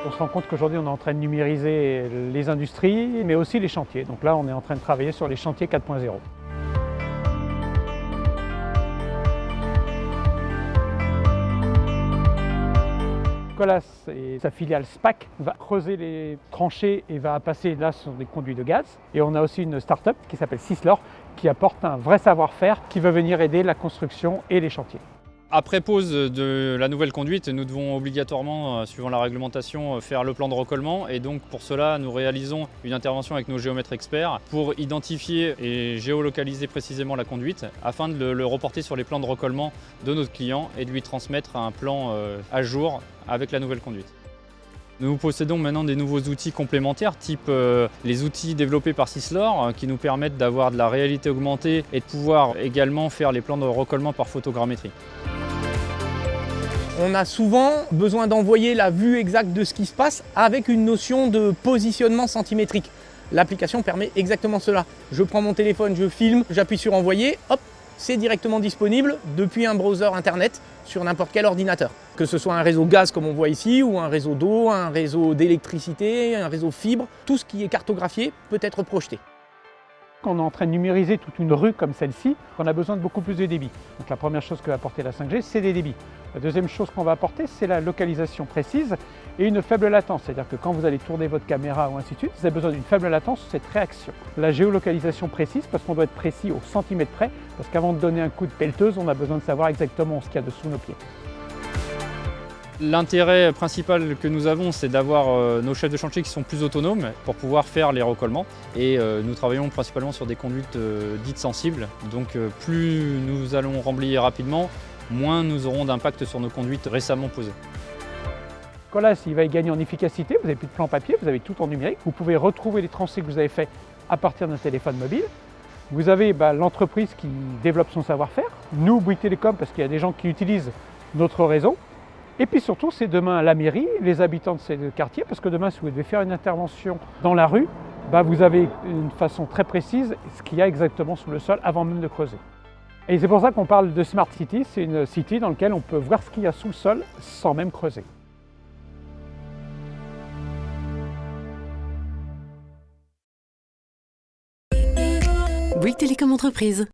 On se rend compte qu'aujourd'hui, on est en train de numériser les industries, mais aussi les chantiers. Donc là, on est en train de travailler sur les chantiers 4.0. Colas et sa filiale SPAC va creuser les tranchées et va passer là sur des conduits de gaz. Et on a aussi une start-up qui s'appelle Syslor qui apporte un vrai savoir-faire qui va venir aider la construction et les chantiers. Après pose de la nouvelle conduite, nous devons obligatoirement, suivant la réglementation, faire le plan de recollement. Et donc pour cela, nous réalisons une intervention avec nos géomètres experts pour identifier et géolocaliser précisément la conduite afin de le reporter sur les plans de recollement de notre client et de lui transmettre un plan à jour avec la nouvelle conduite. Nous possédons maintenant des nouveaux outils complémentaires, type les outils développés par Syslor, qui nous permettent d'avoir de la réalité augmentée et de pouvoir également faire les plans de recollement par photogrammétrie. On a souvent besoin d'envoyer la vue exacte de ce qui se passe avec une notion de positionnement centimétrique. L'application permet exactement cela. Je prends mon téléphone, je filme, j'appuie sur envoyer, hop, c'est directement disponible depuis un browser internet sur n'importe quel ordinateur. Que ce soit un réseau gaz comme on voit ici, ou un réseau d'eau, un réseau d'électricité, un réseau fibre, tout ce qui est cartographié peut être projeté. On est en train de numériser toute une rue comme celle-ci, on a besoin de beaucoup plus de débit. Donc la première chose que va apporter la 5G, c'est des débits. La deuxième chose qu'on va apporter, c'est la localisation précise et une faible latence. C'est-à-dire que quand vous allez tourner votre caméra ou ainsi de suite, vous avez besoin d'une faible latence sur cette réaction. La géolocalisation précise, parce qu'on doit être précis au centimètre près, parce qu'avant de donner un coup de pelleteuse, on a besoin de savoir exactement ce qu'il y a dessous nos pieds. L'intérêt principal que nous avons, c'est d'avoir nos chefs de chantier qui sont plus autonomes pour pouvoir faire les recollements. Et nous travaillons principalement sur des conduites dites sensibles. Donc plus nous allons remblayer rapidement, moins nous aurons d'impact sur nos conduites récemment posées. Colas, il va y gagner en efficacité, vous n'avez plus de plan papier, vous avez tout en numérique. Vous pouvez retrouver les tracés que vous avez faits à partir d'un téléphone mobile. Vous avez l'entreprise qui développe son savoir-faire, nous, Bouygues Télécom, parce qu'il y a des gens qui utilisent notre réseau. Et puis surtout, c'est demain la mairie, les habitants de ces quartiers, parce que demain, si vous devez faire une intervention dans la rue, vous avez une façon très précise ce qu'il y a exactement sous le sol avant même de creuser. Et c'est pour ça qu'on parle de Smart City, c'est une city dans laquelle on peut voir ce qu'il y a sous le sol sans même creuser. Bouygues Télécom Entreprise.